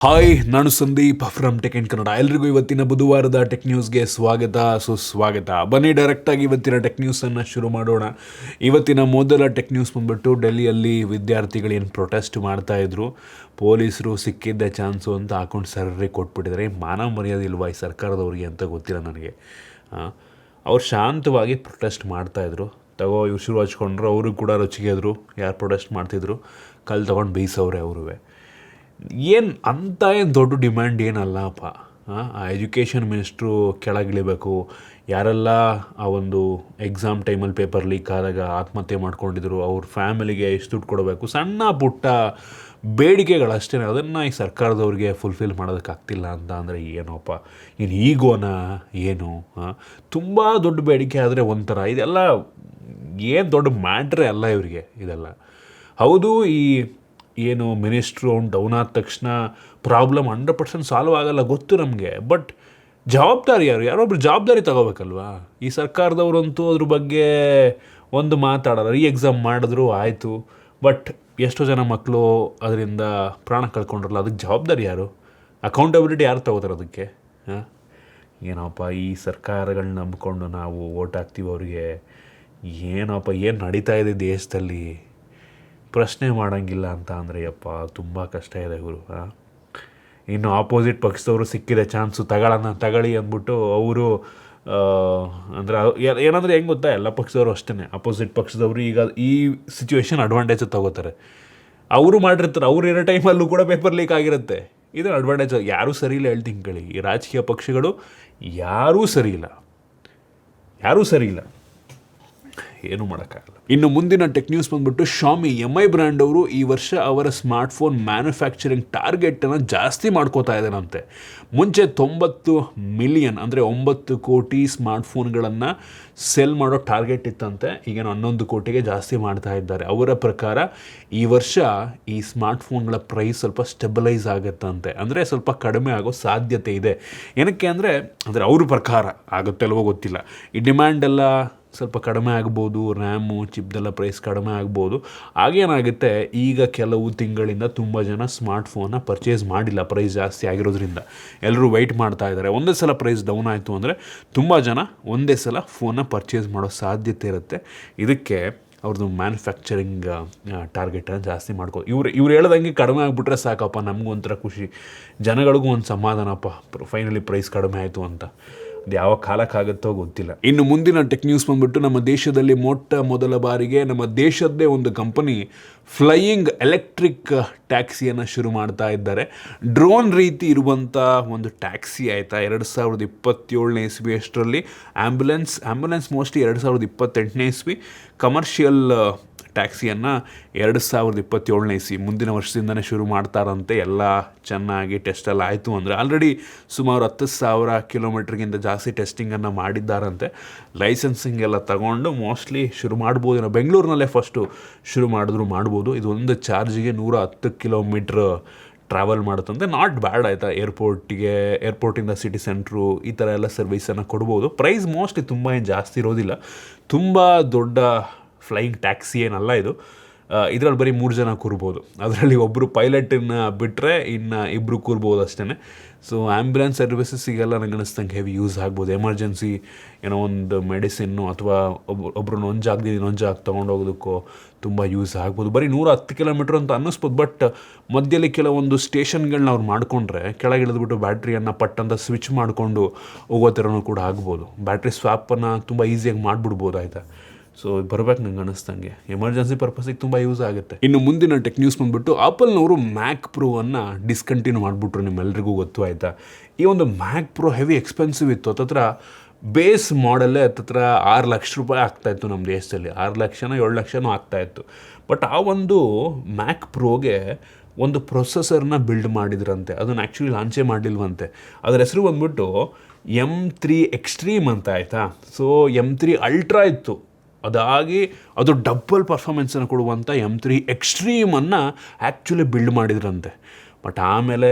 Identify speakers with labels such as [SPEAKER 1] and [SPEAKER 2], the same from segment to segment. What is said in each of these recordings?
[SPEAKER 1] Hi, ನಾನು Sandeep from tech in Kannada. ಎಲ್ರಿಗೂ ಇವತ್ತಿನ ಬುಧವಾರದ ಟೆಕ್ ನ್ಯೂಸ್ಗೆ ಸ್ವಾಗತ ಸುಸ್ವಾಗತ. ಬನ್ನಿ ಡೈರೆಕ್ಟಾಗಿ ಇವತ್ತಿನ ಟೆಕ್ ನ್ಯೂಸನ್ನು ಶುರು ಮಾಡೋಣ. ಇವತ್ತಿನ ಮೊದಲ ಟೆಕ್ ನ್ಯೂಸ್ ಬಂದ್ಬಿಟ್ಟು ಡೆಲ್ಲಿಯಲ್ಲಿ ವಿದ್ಯಾರ್ಥಿಗಳು ಏನು ಪ್ರೊಟೆಸ್ಟ್ ಮಾಡ್ತಾಯಿದ್ರು, ಪೊಲೀಸರು ಸಿಕ್ಕಿದ್ದ ಚಾನ್ಸು ಅಂತ ಹಾಕೊಂಡು ಸರ್ರಿ ಕೊಟ್ಬಿಟ್ಟಿದ್ದಾರೆ. ಮಾನವ ಮರ್ಯಾದೆ ಇಲ್ವಾ ಈ ಸರ್ಕಾರದವ್ರಿಗೆ ಅಂತ ಗೊತ್ತಿಲ್ಲ ನನಗೆ. ಅವ್ರು ಶಾಂತವಾಗಿ ಪ್ರೊಟೆಸ್ಟ್ ಮಾಡ್ತಾಯಿದ್ರು. ಇವ್ರು ಶುರು ಹಚ್ಕೊಂಡ್ರು, ಅವರು ಕೂಡ ರೊಚ್ಚಿಗೆದ್ರು. ಯಾರು ಪ್ರೊಟೆಸ್ಟ್ ಮಾಡ್ತಿದ್ರು ಕಲ್ಲು ತೊಗೊಂಡು ಬೇಯಿಸವ್ರೆ ಅವ್ರೂ. ಏನು ದೊಡ್ಡ ಡಿಮ್ಯಾಂಡ್ ಏನಲ್ಲಪ್ಪ. ಆ ಎಜುಕೇಷನ್ ಮಿನಿಸ್ಟ್ರು ಕೆಳಗಿಳಿಬೇಕು. ಯಾರೆಲ್ಲ ಆ ಒಂದು ಎಕ್ಸಾಮ್ ಟೈಮಲ್ಲಿ ಪೇಪರ್ ಲೀಕ್ ಆದಾಗ ಆತ್ಮಹತ್ಯೆ ಮಾಡ್ಕೊಂಡಿದ್ರು, ಅವ್ರ ಫ್ಯಾಮಿಲಿಗೆ ಎಷ್ಟು ದುಡ್ಡು ಕೊಡಬೇಕು, ಸಣ್ಣ ಪುಟ್ಟ ಬೇಡಿಕೆಗಳಷ್ಟೇ. ಅದನ್ನು ಈ ಸರ್ಕಾರದವ್ರಿಗೆ ಫುಲ್ಫಿಲ್ ಮಾಡೋದಕ್ಕಾಗ್ತಿಲ್ಲ ಅಂತ ಅಂದರೆ ಏನೋಪ್ಪ, ಇನ್ನು ಈಗೋನ ಏನು? ತುಂಬ ದೊಡ್ಡ ಬೇಡಿಕೆ ಆದರೆ ಒಂಥರ, ಇದೆಲ್ಲ ಏನು ದೊಡ್ಡ ಮ್ಯಾಟ್ರೇ ಅಲ್ಲ ಇವರಿಗೆ ಇದೆಲ್ಲ. ಹೌದು, ಈ ಏನು ಮಿನಿಸ್ಟ್ರು ಡೌನ್ ಆದ ತಕ್ಷಣ ಪ್ರಾಬ್ಲಮ್ 100% ಸಾಲ್ವ್ ಆಗೋಲ್ಲ, ಗೊತ್ತು ನಮಗೆ. ಬಟ್ ಜವಾಬ್ದಾರಿ ಯಾರೊಬ್ರು ಜವಾಬ್ದಾರಿ ತಗೋಬೇಕಲ್ವಾ? ಈ ಸರ್ಕಾರದವ್ರಂತೂ ಅದ್ರ ಬಗ್ಗೆ ಒಂದು ಮಾತಾಡೋಲ್ಲ. ಎಕ್ಸಾಮ್ ಮಾಡಿದ್ರು ಆಯಿತು, ಬಟ್ ಎಷ್ಟೋ ಜನ ಮಕ್ಕಳು ಅದರಿಂದ ಪ್ರಾಣ ಕಳ್ಕೊಂಡ್ರಲ್ಲ, ಅದಕ್ಕೆ ಜವಾಬ್ದಾರಿ ಯಾರು? ಅಕೌಂಟಬಿಲಿಟಿ ಯಾರು ತಗೋತಾರೆ ಅದಕ್ಕೆ? ಏನಪ್ಪ ಈ ಸರ್ಕಾರಗಳನ್ನ ನಂಬ್ಕೊಂಡು ನಾವು ಓಟ್ ಹಾಕ್ತೀವಿ ಅವ್ರಿಗೆ. ಏನಪ್ಪ ಏನು ನಡೀತಾ ಇದೆ ದೇಶದಲ್ಲಿ ಪ್ರಶ್ನೆ ಮಾಡೋಂಗಿಲ್ಲ ಅಂತ ಅಂದರೆ ಯಪ್ಪ ತುಂಬ ಕಷ್ಟ ಇದೆ ಇವರು. ಇನ್ನು ಆಪೋಸಿಟ್ ಪಕ್ಷದವರು ಸಿಕ್ಕಿದೆ ಚಾನ್ಸು ತಗೊಳ್ಳಿ ಅಂದ್ಬಿಟ್ಟು ಅವರು ಅಂದರೆ ಏನಂದರೆ ಹೆಂಗೆ ಗೊತ್ತಾ, ಎಲ್ಲ ಪಕ್ಷದವರು ಅಷ್ಟೇ. ಅಪೋಸಿಟ್ ಪಕ್ಷದವರು ಈಗ ಈ ಸಿಚುವೇಶನ್ ಅಡ್ವಾಂಟೇಜ್ ತಗೋತಾರೆ. ಅವರು ಮಾಡಿರ್ತಾರೆ, ಅವ್ರು ಇರೋ ಟೈಮಲ್ಲೂ ಕೂಡ ಪೇಪರ್ ಲೀಕ್ ಆಗಿರುತ್ತೆ. ಇದು ಅಡ್ವಾಂಟೇಜ್. ಯಾರೂ ಸರಿ ಇಲ್ಲ ಹೇಳ್ತೀನಿ ಕೇಳಿ. ಈ ರಾಜಕೀಯ ಪಕ್ಷಗಳು ಯಾರೂ ಸರಿ ಇಲ್ಲ, ಏನೂ ಮಾಡೋಕ್ಕಾಗಲ್ಲ. ಇನ್ನು ಮುಂದಿನ ಟೆಕ್ ನ್ಯೂಸ್ ಬಂದ್ಬಿಟ್ಟು ಶಾಮಿ MI ಬ್ರ್ಯಾಂಡ್ ಅವರು ಈ ವರ್ಷ ಅವರ ಸ್ಮಾರ್ಟ್ಫೋನ್ ಮ್ಯಾನುಫ್ಯಾಕ್ಚರಿಂಗ್ ಟಾರ್ಗೆಟನ್ನು ಜಾಸ್ತಿ ಮಾಡ್ಕೋತಾ ಇದ್ದಾನಂತೆ. ಮುಂಚೆ 90 ಮಿಲಿಯನ್ ಅಂದರೆ 9 ಕೋಟಿ ಸ್ಮಾರ್ಟ್ಫೋನ್ಗಳನ್ನು ಸೆಲ್ ಮಾಡೋ ಟಾರ್ಗೆಟ್ ಇತ್ತಂತೆ. ಈಗೇನು 11 ಕೋಟಿಗೆ ಜಾಸ್ತಿ ಮಾಡ್ತಾ ಇದ್ದಾರೆ. ಅವರ ಪ್ರಕಾರ ಈ ವರ್ಷ ಈ ಸ್ಮಾರ್ಟ್ಫೋನ್ಗಳ ಪ್ರೈಸ್ ಸ್ವಲ್ಪ ಸ್ಟೆಬಿಲೈಸ್ ಆಗುತ್ತಂತೆ, ಅಂದರೆ ಸ್ವಲ್ಪ ಕಡಿಮೆ ಆಗೋ ಸಾಧ್ಯತೆ ಇದೆ. ಏನಕ್ಕೆ ಅಂದರೆ ಅವ್ರ ಪ್ರಕಾರ ಆಗುತ್ತೆ ಅಲ್ವೋ ಗೊತ್ತಿಲ್ಲ. ಈ ಡಿಮ್ಯಾಂಡೆಲ್ಲ ಸ್ವಲ್ಪ ಕಡಿಮೆ ಆಗ್ಬೋದು, ರ್ಯಾಮು ಚಿಪ್ದೆಲ್ಲ ಪ್ರೈಸ್ ಕಡಿಮೆ ಆಗ್ಬೋದು. ಆಗೇನಾಗುತ್ತೆ, ಈಗ ಕೆಲವು ತಿಂಗಳಿಂದ ತುಂಬ ಜನ ಸ್ಮಾರ್ಟ್ಫೋನ್ನ ಪರ್ಚೇಸ್ ಮಾಡಿಲ್ಲ, ಪ್ರೈಸ್ ಜಾಸ್ತಿ ಆಗಿರೋದ್ರಿಂದ. ಎಲ್ಲರೂ ವೆಯ್ಟ್ ಮಾಡ್ತಾ ಇದ್ದಾರೆ. ಒಂದೇ ಸಲ ಪ್ರೈಸ್ ಡೌನ್ ಆಯಿತು ಅಂದರೆ ತುಂಬ ಜನ ಒಂದೇ ಸಲ ಫೋನ್ನ ಪರ್ಚೇಸ್ ಮಾಡೋ ಸಾಧ್ಯತೆ ಇರುತ್ತೆ. ಇದಕ್ಕೆ ಅವ್ರದ್ದು ಮ್ಯಾನುಫ್ಯಾಕ್ಚರಿಂಗ್ ಟಾರ್ಗೆಟನ್ನು ಜಾಸ್ತಿ ಇವ್ರು ಹೇಳ್ದಂಗೆ ಕಡಿಮೆ ಆಗಿಬಿಟ್ರೆ ಸಾಕಪ್ಪ, ನಮಗೂ ಒಂಥರ ಖುಷಿ, ಜನಗಳಿಗೂ ಒಂದು ಸಮಾಧಾನಪ್ಪ, ಫೈನಲಿ ಪ್ರೈಸ್ ಕಡಿಮೆ ಆಯಿತು ಅಂತ. ಅದು ಯಾವ ಕಾಲಕ್ಕಾಗುತ್ತೋ ಗೊತ್ತಿಲ್ಲ. ಇನ್ನು ಮುಂದಿನ ಟೆಕ್ ನ್ಯೂಸ್ ಬಂದ್ಬಿಟ್ಟು, ನಮ್ಮ ದೇಶದಲ್ಲಿ ಮೊದಲ ಬಾರಿಗೆ ನಮ್ಮ ದೇಶದ್ದೇ ಒಂದು ಕಂಪನಿ ಫ್ಲೈಯಿಂಗ್ ಎಲೆಕ್ಟ್ರಿಕ್ ಟ್ಯಾಕ್ಸಿಯನ್ನು ಶುರು ಮಾಡ್ತಾ ಇದ್ದಾರೆ. ಡ್ರೋನ್ ರೀತಿ ಇರುವಂಥ ಒಂದು ಟ್ಯಾಕ್ಸಿ ಆಯಿತಾ. 2027ನೇ ಇಸ್ವಿ ಅಷ್ಟರಲ್ಲಿ ಆ್ಯಂಬುಲೆನ್ಸ್ ಮೋಸ್ಟ್ಲಿ 2028ನೇ ಇಸ್ವಿ, ಕಮರ್ಷಿಯಲ್ ಟ್ಯಾಕ್ಸಿಯನ್ನು 2027ನೇ ಇಸ್ವಿ ಮುಂದಿನ ವರ್ಷದಿಂದನೇ ಶುರು ಮಾಡ್ತಾರಂತೆ. ಎಲ್ಲ ಚೆನ್ನಾಗಿ ಟೆಸ್ಟೆಲ್ಲ ಆಯಿತು ಅಂದರೆ ಆಲ್ರೆಡಿ ಸುಮಾರು 10,000 ಕಿಲೋಮೀಟ್ರಿಗಿಂತ ಜಾಸ್ತಿ ಟೆಸ್ಟಿಂಗನ್ನು ಮಾಡಿದ್ದಾರಂತೆ. ಲೈಸೆನ್ಸಿಂಗ್ ಎಲ್ಲ ತಗೊಂಡು ಮೋಸ್ಟ್ಲಿ ಶುರು ಮಾಡ್ಬೋದು. ನಾವು ಬೆಂಗಳೂರಿನಲ್ಲೇ ಫಸ್ಟು ಶುರು ಮಾಡ್ಬೋದು. ಇದು ಒಂದು ಚಾರ್ಜಿಗೆ 110 ಕಿಲೋಮೀಟ್ರ್ ಟ್ರಾವೆಲ್ ಮಾಡುತ್ತಂತೆ. ನಾಟ್ ಬ್ಯಾಡ್ ಆಯಿತಾ. ಏರ್ಪೋರ್ಟಿಂದ ಸಿಟಿ ಸೆಂಟ್ರು ಈ ಥರ ಎಲ್ಲ ಸರ್ವಿಸನ್ನು ಕೊಡ್ಬೋದು. ಪ್ರೈಸ್ ಮೋಸ್ಟ್ಲಿ ತುಂಬ ಏನು ಜಾಸ್ತಿ ಇರೋದಿಲ್ಲ. ತುಂಬ ದೊಡ್ಡ ಫ್ಲೈಯಿಂಗ್ ಟ್ಯಾಕ್ಸಿ ಏನಲ್ಲ ಇದು. ಇದರಲ್ಲಿ ಬರೀ 3 ಜನ ಕೂರ್ಬೋದು. ಅದರಲ್ಲಿ ಒಬ್ಬರು ಪೈಲಟನ್ನು ಬಿಟ್ಟರೆ ಇನ್ನು 2 ಕೂರ್ಬೋದು ಅಷ್ಟೇ. ಸೊ ಆ್ಯಂಬುಲೆನ್ಸ್ ಸರ್ವಿಸಸ್ಸಿಗೆಲ್ಲ ನನಗೆ ಅನ್ನಿಸ್ತಂಗೆ ಹೆವಿ ಯೂಸ್ ಆಗ್ಬೋದು. ಎಮರ್ಜೆನ್ಸಿ ಏನೋ ಒಂದು ಮೆಡಿಸಿನ್ನು ಅಥವಾ ಒಬ್ಬರನ್ನ ಒಂದು ಜಾಗದಿಂದ ಇನ್ನೊಂದು ಜಾಗ ತೊಗೊಂಡೋಗೋದಕ್ಕೋ ತುಂಬ ಯೂಸ್ ಆಗ್ಬೋದು. ಬರೀ 110 ಕಿಲೋಮೀಟ್ರ್ ಅಂತ ಅನ್ನಿಸ್ಬೋದು. ಬಟ್ ಮಧ್ಯದಲ್ಲಿ ಕೆಲವೊಂದು ಸ್ಟೇಷನ್ಗಳನ್ನ ಅವ್ರು ಮಾಡಿಕೊಂಡ್ರೆ ಕೆಳಗೆ ಇಳಿದ್ಬಿಟ್ಟು ಬ್ಯಾಟ್ರಿಯನ್ನು ಪಟ್ಟಂತ ಸ್ವಿಚ್ ಮಾಡಿಕೊಂಡು ಹೋಗೋ ಥರನೂ ಕೂಡ ಆಗ್ಬೋದು. ಬ್ಯಾಟ್ರಿ ಸ್ವಾಪನ್ನು ತುಂಬ ಈಸಿಯಾಗಿ ಮಾಡಿಬಿಡ್ಬೋದು ಆಯಿತಾ. ಸೊ ಬರಬೇಕು ನಂಗೆ ಅನ್ನಿಸ್ತಂಗೆ. ಎಮರ್ಜೆನ್ಸಿ ಪರ್ಪಸಿಗೆ ತುಂಬ ಯೂಸ್ ಆಗುತ್ತೆ. ಇನ್ನು ಮುಂದಿನ ಟೆಕ್ ನ್ಯೂಸ್ ಬಂದುಬಿಟ್ಟು, ಆಪಲ್ನವರು ಮ್ಯಾಕ್ ಪ್ರೋವನ್ನು ಡಿಸ್ಕಂಟಿನ್ಯೂ ಮಾಡಿಬಿಟ್ರು. ನಿಮ್ಮೆಲ್ಲರಿಗೂ ಗೊತ್ತು ಆಯಿತಾ. ಈ ಒಂದು ಮ್ಯಾಕ್ ಪ್ರೋ ಹೆವಿ ಎಕ್ಸ್ಪೆನ್ಸಿವ್ ಇತ್ತು. ಹತ್ತತ್ರ ಬೇಸ್ ಮಾಡಲ್ಲೇ ಹತ್ತತ್ರ 6 ಲಕ್ಷ ರೂಪಾಯಿ ಆಗ್ತಾಯಿತ್ತು ನಮ್ಮ ದೇಶದಲ್ಲಿ. 6 ಲಕ್ಷನೋ 7 ಲಕ್ಷನೋ ಆಗ್ತಾಯಿತ್ತು. ಬಟ್ ಆ ಒಂದು ಮ್ಯಾಕ್ ಪ್ರೋಗೆ ಒಂದು ಪ್ರೊಸೆಸರ್ನ ಬಿಲ್ಡ್ ಮಾಡಿದ್ರಂತೆ. ಅದನ್ನು ಆ್ಯಕ್ಚುಲಿ ಲಾಂಚೇ ಮಾಡಲಿಲ್ವಂತೆ. ಅದರ ಹೆಸರು ಬಂದ್ಬಿಟ್ಟು M3 ಎಕ್ಸ್ಟ್ರೀಮ್ ಅಂತ ಆಯಿತಾ. ಸೊ M3 ಅಲ್ಟ್ರಾ ಇತ್ತು, ಅದಾಗಿ ಅದು ಡಬ್ಬಲ್ ಪರ್ಫಾರ್ಮೆನ್ಸನ್ನು ಕೊಡುವಂಥ M3 ಎಕ್ಸ್ಟ್ರೀಮನ್ನು ಆ್ಯಕ್ಚುಲಿ ಬಿಲ್ಡ್ ಮಾಡಿದ್ರಂತೆ. ಬಟ್ ಆಮೇಲೆ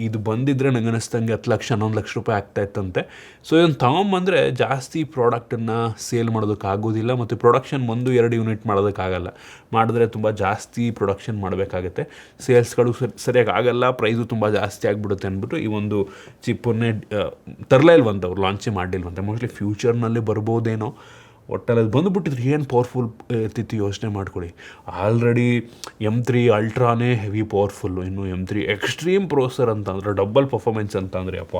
[SPEAKER 1] ಇದು ಬಂದಿದ್ದರೆ ನಂಗೆ ಅನ್ನಿಸ್ದಂಗೆ 10 ಲಕ್ಷ 11 ಲಕ್ಷ ರೂಪಾಯಿ ಆಗ್ತಾಯಿತ್ತಂತೆ. ಸೊ ಇದನ್ನು ತೊಗೊಂಬಂದರೆ ಜಾಸ್ತಿ ಪ್ರಾಡಕ್ಟನ್ನು ಸೇಲ್ ಮಾಡೋದಕ್ಕಾಗೋದಿಲ್ಲ ಮತ್ತು ಪ್ರೊಡಕ್ಷನ್ 1-2 ಯೂನಿಟ್ ಮಾಡೋದಕ್ಕಾಗಲ್ಲ. ಮಾಡಿದ್ರೆ ತುಂಬ ಜಾಸ್ತಿ ಪ್ರೊಡಕ್ಷನ್ ಮಾಡಬೇಕಾಗತ್ತೆ, ಸೇಲ್ಸ್ಗಳು ಸರಿಯಾಗಿ ಆಗಲ್ಲ, ಪ್ರೈಸು ತುಂಬ ಜಾಸ್ತಿ ಆಗಿಬಿಡುತ್ತೆ ಅಂದ್ಬಿಟ್ಟು ಈ ಒಂದು ಚಿಪ್ಪನ್ನೇ ತರಲೇ ಇಲ್ವಂತೆ, ಅವ್ರು ಲಾಂಚೇ ಮಾಡಲಿಲ್ವಂತೆ. ಮೋಸ್ಟ್ಲಿ ಫ್ಯೂಚರ್ನಲ್ಲಿ ಬರ್ಬೋದೇನೋ. ಒಟ್ಟಲ್ಲಿ ಅದು ಬಂದುಬಿಟ್ಟಿದ್ರೆ ಏನು ಪವರ್ಫುಲ್ ಇರ್ತಿತ್ತು ಯೋಚನೆ ಮಾಡ್ಕೊಳ್ಳಿ. ಆಲ್ರೆಡಿ M3 ಅಲ್ಟ್ರಾನೇ ಹೆವಿ ಪವರ್ಫುಲ್ಲು, ಇನ್ನು M3 ಎಕ್ಸ್ಟ್ರೀಮ್ ಪ್ರೋಸರ್ ಅಂತಂದರೆ ಡಬಲ್ ಪರ್ಫಾರ್ಮೆನ್ಸ್ ಅಂತಂದರೆ ಅಪ್ಪ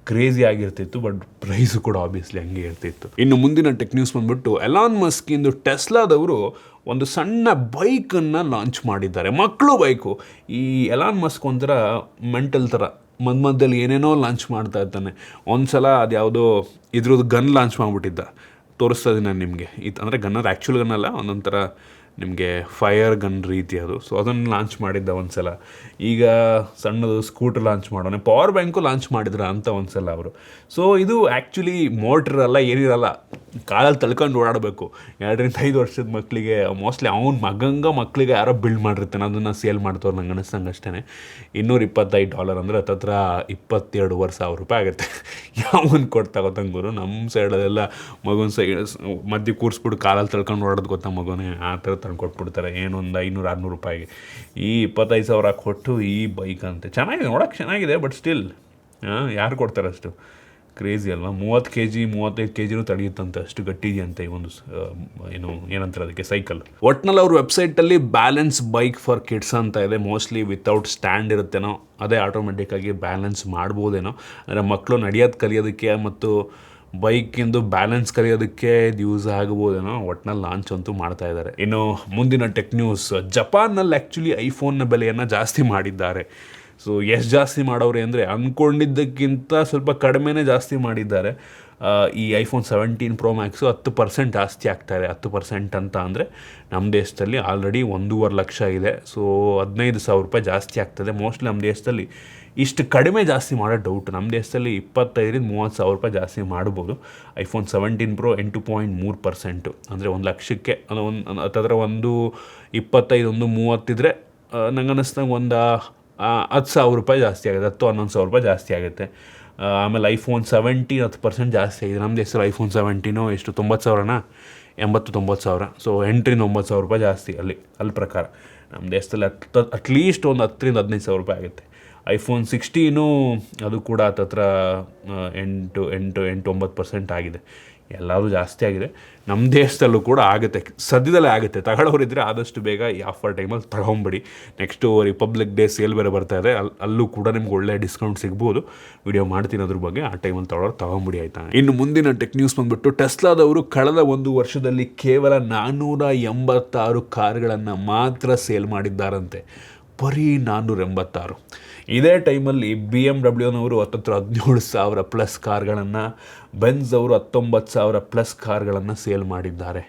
[SPEAKER 1] ಕ್ರೇಜಿ ಆಗಿರ್ತಿತ್ತು. ಬಟ್ ಪ್ರೈಸು ಕೂಡ ಆಬ್ವಿಯಸ್ಲಿ ಹಂಗೆ ಇರ್ತಿತ್ತು. ಇನ್ನು ಮುಂದಿನ ಟೆಕ್ ನ್ಯೂಸ್ ಬಂದುಬಿಟ್ಟು ಎಲಾನ್ ಮಸ್ಕ್ ಇಂದು ಟೆಸ್ಲಾದವರು ಒಂದು ಸಣ್ಣ ಬೈಕನ್ನು ಲಾಂಚ್ ಮಾಡಿದ್ದಾರೆ, ಮಕ್ಕಳು ಬೈಕು. ಈ ಎಲಾನ್ ಮಸ್ಕ್ ಒಂಥರ ಮೆಂಟಲ್ ಥರ ಮಧ್ಯದಲ್ಲಿ ಏನೇನೋ ಲಾಂಚ್ ಮಾಡ್ತಾ ಇರ್ತಾನೆ. ಒಂದು ಸಲ ಅದು ಯಾವುದೋ ಇದ್ರದ್ದು ಗನ್ ಲಾಂಚ್ ಮಾಡಿಬಿಟ್ಟಿದ್ದ, ತೋರಿಸ್ತಾ ಇದ್ದೀನಿ ನಾನು ನಿಮಗೆ. ಅಂದರೆ ಗನ್ನರ್ ಆ್ಯಕ್ಚುಲ್ ಗನ್ನಲ್ಲ, ಒಂದೊಂಥರ ನಿಮಗೆ ಫೈರ್ ಗನ್ ರೀತಿ ಅದು. ಸೊ ಅದನ್ನು ಲಾಂಚ್ ಮಾಡಿದ್ದ ಒಂದು ಸಲ. ಈಗ ಸಣ್ಣದು ಸ್ಕೂಟರ್ ಲಾಂಚ್ ಮಾಡೋಣ, ಪವರ್ ಬ್ಯಾಂಕು ಲಾಂಚ್ ಮಾಡಿದ್ರ ಅಂತ ಒಂದು ಸಲ ಅವರು. ಸೊ ಇದು ಆ್ಯಕ್ಚುಲಿ ಮೋಟ್ರಲ್ಲ, ಏನಿರಲ್ಲ, ಕಾಲಲ್ಲಿ ತಳ್ಕೊಂಡು ಓಡಾಡಬೇಕು. 2-5 ವರ್ಷದ ಮಕ್ಕಳಿಗೆ ಮೋಸ್ಟ್ಲಿ ಅವ್ನ ಮಕ್ಕಳಿಗೆ ಯಾರೋ ಬಿಲ್ಡ್ ಮಾಡಿರ್ತಾನೆ, ಅದನ್ನು ಸೇಲ್ ಮಾಡ್ತವ್ರು ನಂಗೆ ಅನ್ನಿಸ್ತಂಗೆ ಅಷ್ಟೇ. $225 ಅಂದರೆ ಹತ್ತತ್ರ 22,000 ರೂಪಾಯಿ ಆಗುತ್ತೆ. ಯಾವನ್ ಕೊಡ್ತಾ ಗೊತ್ತಂಗೂರು. ನಮ್ಮ ಸೈಡಲ್ಲೆಲ್ಲ ಮಗುನ ಮಧ್ಯೆ ಕೂರಿಸ್ಬಿಟ್ಟು ಕಾಲಲ್ಲಿ ತಳ್ಕೊಂಡು ಓಡೋದು ಗೊತ್ತಾ ಮಗುನೇ, ಆ ಥರ ತಂದು ಕೊಟ್ಬಿಡ್ತಾರೆ. ಏನೊಂದು 500-600 ರೂಪಾಯಿಗೆ. ಈ 25,000 ಕೊಟ್ಟು ಈ ಬೈಕ್ ಅಂತೆ. ಚೆನ್ನಾಗಿದೆ, ನೋಡೋಕ್ಕೆ ಚೆನ್ನಾಗಿದೆ, ಬಟ್ ಸ್ಟಿಲ್ ಯಾರು ಕೊಡ್ತಾರೆ ಅಷ್ಟು? ಕ್ರೇಜಿ ಅಲ್ವಾ? 30 kg 35 kgನೂ ತಡೆಯುತ್ತಂತೆ, ಅಷ್ಟು ಗಟ್ಟಿದೆಯಂತೆ ಈ ಒಂದು ಏನಂತಾರೆ ಅದಕ್ಕೆ, ಸೈಕಲ್. ಒಟ್ನಲ್ಲಿ ಅವ್ರ ವೆಬ್ಸೈಟಲ್ಲಿ ಬ್ಯಾಲೆನ್ಸ್ ಬೈಕ್ ಫಾರ್ ಕಿಡ್ಸ್ ಅಂತ ಇದೆ. ಮೋಸ್ಟ್ಲಿ ವಿತೌಟ್ ಸ್ಟ್ಯಾಂಡ್ ಇರುತ್ತೇನೋ, ಅದೇ ಆಟೋಮೆಟಿಕ್ಕಾಗಿ ಬ್ಯಾಲೆನ್ಸ್ ಮಾಡ್ಬೋದೇನೋ. ಅಂದರೆ ಮಕ್ಕಳು ನಡೆಯೋದು ಕಲಿಯೋದಕ್ಕೆ ಮತ್ತು ಬೈಕಿಂದು ಬ್ಯಾಲೆನ್ಸ್ ಕಲಿಯೋದಕ್ಕೆ ಇದು ಯೂಸ್ ಆಗ್ಬೋದೇನೋ. ಒಟ್ನಲ್ಲಿ ಲಾಂಚ್ ಅಂತೂ ಮಾಡ್ತಾ ಇದ್ದಾರೆ. ಇನ್ನು ಮುಂದಿನ ಟೆಕ್ ನ್ಯೂಸ್, ಜಪಾನ್ನಲ್ಲಿ ಆ್ಯಕ್ಚುಲಿ ಐಫೋನ್ನ ಬೆಲೆಯನ್ನು ಜಾಸ್ತಿ ಮಾಡಿದ್ದಾರೆ. ಸೊ ಎಷ್ಟು ಜಾಸ್ತಿ ಮಾಡೋರೆ ಅಂದರೆ ಅಂದ್ಕೊಂಡಿದ್ದಕ್ಕಿಂತ ಸ್ವಲ್ಪ ಕಡಿಮೆನೇ ಜಾಸ್ತಿ ಮಾಡಿದ್ದಾರೆ. ಈ ಐಫೋನ್ 17 Pro Max 10% ಜಾಸ್ತಿ ಆಗ್ತಾಯಿದೆ. 10% ಅಂತ ಅಂದರೆ ನಮ್ಮ ದೇಶದಲ್ಲಿ ಆಲ್ರೆಡಿ 1.5 ಲಕ್ಷ ಇದೆ. ಸೊ 15,000 ರೂಪಾಯಿ ಜಾಸ್ತಿ ಆಗ್ತದೆ. ಮೋಸ್ಟ್ಲಿ ನಮ್ಮ ದೇಶದಲ್ಲಿ ಇಷ್ಟು ಕಡಿಮೆ ಜಾಸ್ತಿ ಮಾಡೋ ಡೌಟ್. ನಮ್ಮ ದೇಶದಲ್ಲಿ 25,000-30,000 ರೂಪಾಯಿ ಜಾಸ್ತಿ ಮಾಡ್ಬೋದು. ಐಫೋನ್ 17 Pro 8.3%, ಅಂದರೆ 1 ಲಕ್ಷಕ್ಕೆ ಹತ್ತತ್ರ ಒಂದು 25-30 ಇದ್ದರೆ ನಂಗೆ ಅನ್ನಿಸ್ದಂಗೆ ಒಂದು 10,000 ರೂಪಾಯಿ ಜಾಸ್ತಿ ಆಗುತ್ತೆ, 10,000-11,000 ರೂಪಾಯಿ ಜಾಸ್ತಿ ಆಗುತ್ತೆ. ಆಮೇಲೆ ಐಫೋನ್ 17 10% ಜಾಸ್ತಿ ಆಗಿದೆ. ನಮ್ಮ ದೇಶದಲ್ಲಿ ಐಫೋನ್ 17 ಎಷ್ಟು 90,000ನಾ, 80,000-90,000. ಸೊ 8,000-9,000 ರೂಪಾಯಿ ಜಾಸ್ತಿ ಅಲ್ಲಿ ಪ್ರಕಾರ. ನಮ್ಮ ದೇಶದಲ್ಲಿ ಅಟ್ಲೀಸ್ಟ್ ಒಂದು 10,000-15,000 ರೂಪಾಯಿ ಆಗುತ್ತೆ. ಐಫೋನ್ 16 ಅದು ಕೂಡ ಹತ್ತತ್ರ 8-9% ಆಗಿದೆ. ಎಲ್ಲರೂ ಜಾಸ್ತಿ ಆಗಿದೆ. ನಮ್ಮ ದೇಶದಲ್ಲೂ ಕೂಡ ಆಗುತ್ತೆ, ಸದ್ಯದಲ್ಲೇ ಆಗುತ್ತೆ. ತಗೊಳ್ಳೋರಿದ್ದರೆ ಆದಷ್ಟು ಬೇಗ ಈ ಆಫರ್ ಟೈಮಲ್ಲಿ ತಗೊಂಬಿಡಿ. ನೆಕ್ಸ್ಟು ರಿಪಬ್ಲಿಕ್ ಡೇ ಸೇಲ್ ಬೇರೆ ಬರ್ತಾ ಇದೆ, ಅಲ್ಲೂ ಕೂಡ ನಿಮ್ಗೆ ಒಳ್ಳೆ ಡಿಸ್ಕೌಂಟ್ ಸಿಗ್ಬೋದು. ವಿಡಿಯೋ ಮಾಡ್ತೀನಿ ಅದ್ರ ಬಗ್ಗೆ, ಆ ಟೈಮಲ್ಲಿ ತಗೊಂಬಿಡಿ ಆಯಿತಾ. ಇನ್ನು ಮುಂದಿನ ಟೆಕ್ ನ್ಯೂಸ್ ಬಂದುಬಿಟ್ಟು ಟೆಸ್ಲಾದವರು ಕಳೆದ 1 ವರ್ಷದಲ್ಲಿ ಕೇವಲ 486 ಕಾರ್ಗಳನ್ನು ಮಾತ್ರ ಸೇಲ್ ಮಾಡಿದ್ದಾರಂತೆ. ಬರೀ 486. ಇದೇ ಟೈಮಲ್ಲಿ BMW ಹತ್ತತ್ರ 17,000 ಪ್ಲಸ್ ಕಾರ್ಗಳನ್ನು, ಬೆನ್ಸ್ ಅವರು 19,000 ಪ್ಲಸ್ ಕಾರ್ಗಳನ್ನು ಸೇಲ್ ಮಾಡಿದ್ದಾರೆ.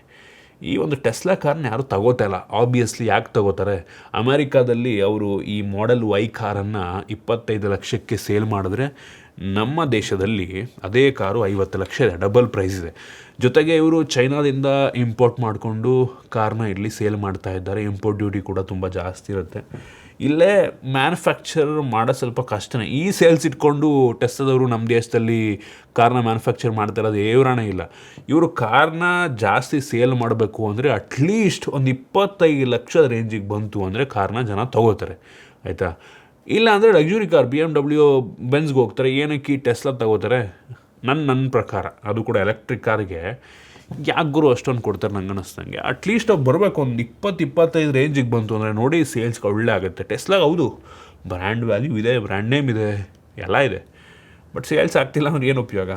[SPEAKER 1] ಈ ಒಂದು ಟೆಸ್ಲಾ ಕಾರ್ನ ಯಾರು ತಗೋತಾ ಇಲ್ಲ. ಆಬ್ವಿಯಸ್ಲಿ ಯಾಕೆ ತಗೋತಾರೆ? ಅಮೆರಿಕಾದಲ್ಲಿ ಅವರು ಈ ಮಾಡೆಲ್ Y ಕಾರನ್ನು 25 ಲಕ್ಷಕ್ಕೆ ಸೇಲ್ ಮಾಡಿದ್ರೆ, ನಮ್ಮ ದೇಶದಲ್ಲಿ ಅದೇ ಕಾರು 50 ಲಕ್ಷ ಇದೆ, ಡಬಲ್ ಪ್ರೈಸ್ ಇದೆ. ಜೊತೆಗೆ ಇವರು ಚೈನಾದಿಂದ ಇಂಪೋರ್ಟ್ ಮಾಡಿಕೊಂಡು ಕಾರ್ನ ಇಲ್ಲಿ ಸೇಲ್ ಮಾಡ್ತಾ ಇದ್ದಾರೆ. ಇಂಪೋರ್ಟ್ ಡ್ಯೂಟಿ ಕೂಡ ತುಂಬ ಜಾಸ್ತಿ ಇರುತ್ತೆ. ಇಲ್ಲೇ ಮ್ಯಾನುಫ್ಯಾಕ್ಚರ್ ಮಾಡೋ ಸ್ವಲ್ಪ ಕಷ್ಟನೇ. ಈ ಸೇಲ್ಸ್ ಇಟ್ಕೊಂಡು ಟೆಸ್ಲಾದವರು ನಮ್ಮ ದೇಶದಲ್ಲಿ ಕಾರ್ನ ಮ್ಯಾನುಫ್ಯಾಕ್ಚರ್ ಮಾಡ್ತಾ ಇರೋದು ಏವರಾಣೆ ಇಲ್ಲ. ಇವರು ಕಾರ್ನ ಜಾಸ್ತಿ ಸೇಲ್ ಮಾಡಬೇಕು ಅಂದರೆ ಅಟ್ಲೀಸ್ಟ್ ಒಂದು 25 ಲಕ್ಷದ ರೇಂಜಿಗೆ ಬಂತು ಅಂದರೆ ಕಾರ್ನ ಜನ ತೊಗೋತಾರೆ ಆಯಿತಾ. ಇಲ್ಲ ಅಂದರೆ ಲಕ್ಸುರಿ ಕಾರ್ BMW ಬೆನ್ಸ್ಗೆ ಹೋಗ್ತಾರೆ. ಏನಕ್ಕೆ ಈ ಟೆಸ್ಲಾ ತಗೋತಾರೆ? ನನ್ನ ಪ್ರಕಾರ ಅದು ಕೂಡ ಎಲೆಕ್ಟ್ರಿಕ್ ಕಾರ್ಗೆ ಯಾಕೆ ಗುರು ಅಷ್ಟೊಂದು ಕೊಡ್ತಾರೆ ನಂಗೆ ಅನ್ನಿಸ್ದಂಗೆ. ಅಟ್ಲೀಸ್ಟ್ ಅವ್ರು ಬರಬೇಕು, ಒಂದು 20-25 ರೇಂಜಿಗೆ ಬಂತು ಅಂದರೆ ನೋಡಿ ಸೇಲ್ಸ್ಗೆ ಒಳ್ಳೆ ಆಗುತ್ತೆ. ಟೆಸ್ಲಾಗೆ ಹೌದು ಬ್ರ್ಯಾಂಡ್ ವ್ಯಾಲ್ಯೂ ಇದೆ, ಬ್ರ್ಯಾಂಡ್ ನೇಮ್ ಇದೆ, ಎಲ್ಲ ಇದೆ, ಬಟ್ ಸೇಲ್ಸ್ ಆಗ್ತಿಲ್ಲ ಅಂದ್ರೆ ಏನು ಉಪಯೋಗ?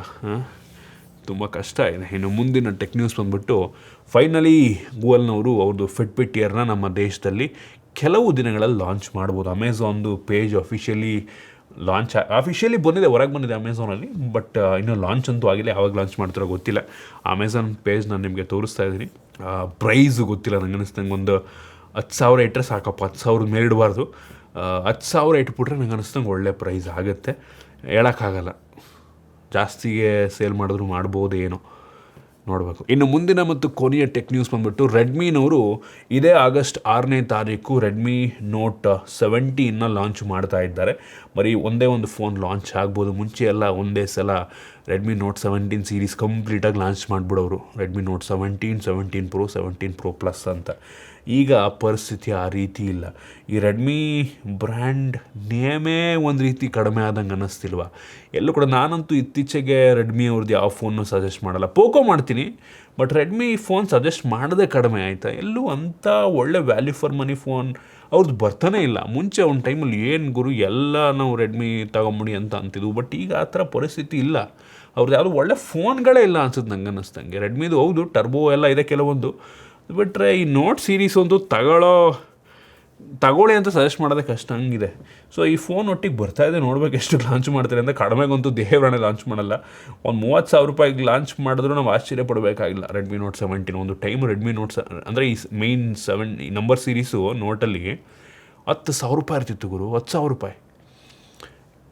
[SPEAKER 1] ತುಂಬ ಕಷ್ಟ ಇದೆ. ಇನ್ನು ಮುಂದಿನ ಟೆಕ್ ನ್ಯೂಸ್ ಬಂದುಬಿಟ್ಟು ಫೈನಲಿ ಗೂಗಲ್ನವರು ಅವ್ರದ್ದು ಫಿಟ್ಬಿಟ್ ಇಯರ್ನ ನಮ್ಮ ದೇಶದಲ್ಲಿ ಕೆಲವು ದಿನಗಳಲ್ಲಿ ಲಾಂಚ್ ಮಾಡ್ಬೋದು. ಅಮೆಝಾನ್ದು ಪೇಜ್ ಅಫಿಷಿಯಲಿ ಬಂದಿದೆ, ಹೊರಗೆ ಬಂದಿದೆ ಅಮೆಝಾನಲ್ಲಿ. ಬಟ್ ಇನ್ನೂ ಲಾಂಚ್ ಅಂತೂ ಆಗಿಲ್ಲ. ಯಾವಾಗ ಲಾಂಚ್ ಮಾಡ್ತಾರೋ ಗೊತ್ತಿಲ್ಲ. ಅಮೆಝಾನ್ ಪೇಜ್ ನಾನು ನಿಮಗೆ ತೋರಿಸ್ತಾ ಇದ್ದೀನಿ. ಪ್ರೈಸು ಗೊತ್ತಿಲ್ಲ, ನಂಗೆ ಅನ್ನಿಸ್ದಂಗೆ ಒಂದು 10,000 ಇಟ್ಟರೆ ಸಾಕಪ್ಪ. 10,000 ಮೇಲೆ ಇಡಬಾರ್ದು. 10,000 ಇಟ್ಬಿಟ್ರೆ ನಂಗೆ ಅನ್ನಿಸ್ದಂಗೆ ಒಳ್ಳೆ ಪ್ರೈಸ್ ಆಗುತ್ತೆ. ಹೇಳೋಕ್ಕಾಗಲ್ಲ, ಜಾಸ್ತಿಗೆ ಸೇಲ್ ಮಾಡಿದ್ರು ಮಾಡ್ಬೋದು ಏನೋ. ನೋಡಬೇಕು. ಇನ್ನು ಮುಂದಿನ ಮತ್ತು ಕೊನೆಯ ಟೆಕ್ ನ್ಯೂಸ್ ಬಂದ್ಬಿಟ್ಟು ರೆಡ್ಮಿನವರು ಇದೇ ಆಗಸ್ಟ್ 6ನೇ ತಾರೀಕು ರೆಡ್ಮಿ ನೋಟ್ 17ನ ಲಾಂಚ್ ಮಾಡ್ತಾ ಇದ್ದಾರೆ. ಬರೀ ಒಂದೇ ಒಂದು ಫೋನ್ ಲಾಂಚ್ ಆಗ್ಬೋದು. ಮುಂಚೆ ಎಲ್ಲ ಒಂದೇ ಸಲ ರೆಡ್ಮಿ ನೋಟ್ 17 ಸೀರೀಸ್ ಕಂಪ್ಲೀಟಾಗಿ ಲಾಂಚ್ ಮಾಡಿಬಿಡೋರು. Redmi note 17, 17 Pro, 17 Pro Plus ಅಂತ. ಈಗ ಪರಿಸ್ಥಿತಿ ಆ ರೀತಿ ಇಲ್ಲ. ಈ ರೆಡ್ಮಿ ಬ್ರ್ಯಾಂಡ್ ನೇಮೇ ಒಂದು ರೀತಿ ಕಡಿಮೆ ಆದಂಗೆ ಅನ್ನಿಸ್ತಿಲ್ವ ಎಲ್ಲೂ ಕೂಡ. ನಾನಂತೂ ಇತ್ತೀಚೆಗೆ ರೆಡ್ಮಿ ಅವ್ರದ್ದು ಯಾವ ಫೋನ್ನು ಸಜೆಸ್ಟ್ ಮಾಡಲ್ಲ. ಪೋಕೋ ಮಾಡ್ತೀನಿ, ಬಟ್ ರೆಡ್ಮಿ ಫೋನ್ ಸಜೆಸ್ಟ್ ಮಾಡೋದೇ ಕಡಿಮೆ ಆಯಿತಾ. ಎಲ್ಲೂ ಅಂಥ ಒಳ್ಳೆ ವ್ಯಾಲ್ಯೂ ಫಾರ್ ಮನಿ ಫೋನ್ ಅವ್ರದ್ದು ಬರ್ತಾನೆ ಇಲ್ಲ. ಮುಂಚೆ ಒಂದು ಟೈಮಲ್ಲಿ ಏನು ಗುರು ಎಲ್ಲ ನಾವು ರೆಡ್ಮಿ ತಗೊಂಬಿಡಿ ಅಂತ ಅಂತಿದ್ವು, ಬಟ್ ಈಗ ಆ ಥರ ಪರಿಸ್ಥಿತಿ ಇಲ್ಲ. ಅವ್ರದ್ದು ಯಾವುದೋ ಒಳ್ಳೆ ಫೋನ್ಗಳೇ ಇಲ್ಲ ಅನ್ಸುತ್ತೆ ನಂಗೆ ಅನ್ನಿಸ್ದಂಗೆ. ರೆಡ್ಮಿದು ಹೌದು ಟರ್ಬೋ ಎಲ್ಲ ಇದೆ ಕೆಲವೊಂದು, ಬಿಟ್ಟರೆ ಈ ನೋಟ್ ಸೀರೀಸ್ ಒಂದು ತಗೊಳ್ಳಿ ಅಂತ ಸಜೆಸ್ಟ್ ಮಾಡೋದೇ ಕಷ್ಟ ಹಂಗಿದೆ. ಸೊ ಈ ಫೋನ್ ಒಟ್ಟಿಗೆ ಬರ್ತಾಯಿದೆ, ನೋಡ್ಬೇಕು ಎಷ್ಟು ಲಾಂಚ್ ಮಾಡ್ತಾರೆ ಅಂತ. ಕಡಿಮೆಗಂತೂ ದೇವರಾಣೆ ಲಾಂಚ್ ಮಾಡಲ್ಲ. ಒಂದು 30,000 ರೂಪಾಯಿಗೆ ಲಾಂಚ್ ಮಾಡಿದ್ರು ನಾವು ಆಶ್ಚರ್ಯ ಪಡಬೇಕಾಗಿಲ್ಲ. ರೆಡ್ಮಿ ನೋಟ್ 17 ಒಂದು ಟೈಮ್ ರೆಡ್ಮಿ ನೋಟ್ಸ್ ಅಂದರೆ ಈ ಮೇನ್ ಈ ನಂಬರ್ ಸೀರೀಸು ನೋಟಲ್ಲಿ 10,000 ರೂಪಾಯಿ ಇರ್ತಿತ್ತು ಗುರು. 10,000 ರೂಪಾಯಿ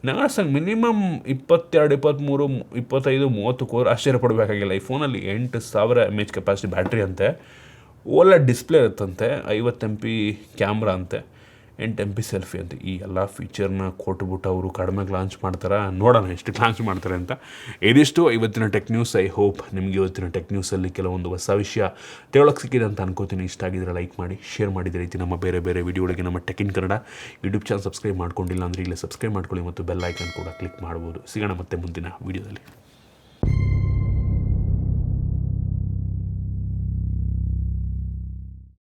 [SPEAKER 1] ನಾಸಂಗೆ ಮಿನಿಮಮ್ 22, 23, 25, 30 ಕೋರ್ ಆಶ್ಚರ್ಯ ಪಡಬೇಕಾಗಿಲ್ಲ. ಈ ಫೋನಲ್ಲಿ 8,000 mAh ಕೆಪಾಸಿಟಿ ಬ್ಯಾಟ್ರಿ ಅಂತೆ, OLED ಡಿಸ್ಪ್ಲೇ ಇರುತ್ತಂತೆ, 50 MP ಕ್ಯಾಮ್ರಾ ಅಂತೆ, 8 MP ಸೆಲ್ಫಿ ಅಂತೆ. ಈ ಎಲ್ಲ ಫೀಚರ್ನ ಕೊಟ್ಬಿಟ್ಟು ಅವರು ಕಡಿಮೆಗೆ ಲಾಂಚ್ ಮಾಡ್ತಾರೆ. ನೋಡೋಣ ಎಷ್ಟು ಲಾಂಚ್ ಮಾಡ್ತಾರೆ ಅಂತ. ಇದಿಷ್ಟು ಇವತ್ತಿನ ಟೆಕ್ ನ್ಯೂಸ್. ಐ ಹೋಪ್ ನಿಮಗೆ ಇವತ್ತಿನ ಟೆಕ್ ನ್ಯೂಸಲ್ಲಿ ಕೆಲವೊಂದು ಹೊಸ ವಿಷಯ ತಿಳೋಕ್ಕೆ ಸಿಕ್ಕಿದೆ ಅಂತ ಅನ್ಕೋತೀನಿ. ಇಷ್ಟ ಆಗಿದ್ರೆ ಲೈಕ್ ಮಾಡಿ, ಶೇರ್ ಮಾಡಿದ ರೀತಿ ನಮ್ಮ ಬೇರೆ ಬೇರೆ ವಿಡಿಯೋಗಳಿಗೆ ನಮ್ಮ tech in Kannada YouTube channel subscribe ಮಾಡ್ಕೊಂಡಿಲ್ಲ ಅಂದರೆ ಇಲ್ಲೇ ಸಬ್ಸ್ಕ್ರೈಬ್ ಮಾಡ್ಕೊಳ್ಳಿ ಮತ್ತು ಬೆಲ್ ಐಕನ್ ಕೂಡ ಕ್ಲಿಕ್ ಮಾಡ್ಬೋದು. ಸಿಗೋಣ ಮತ್ತೆ ಮುಂದಿನ ವಿಡಿಯೋದಲ್ಲಿ.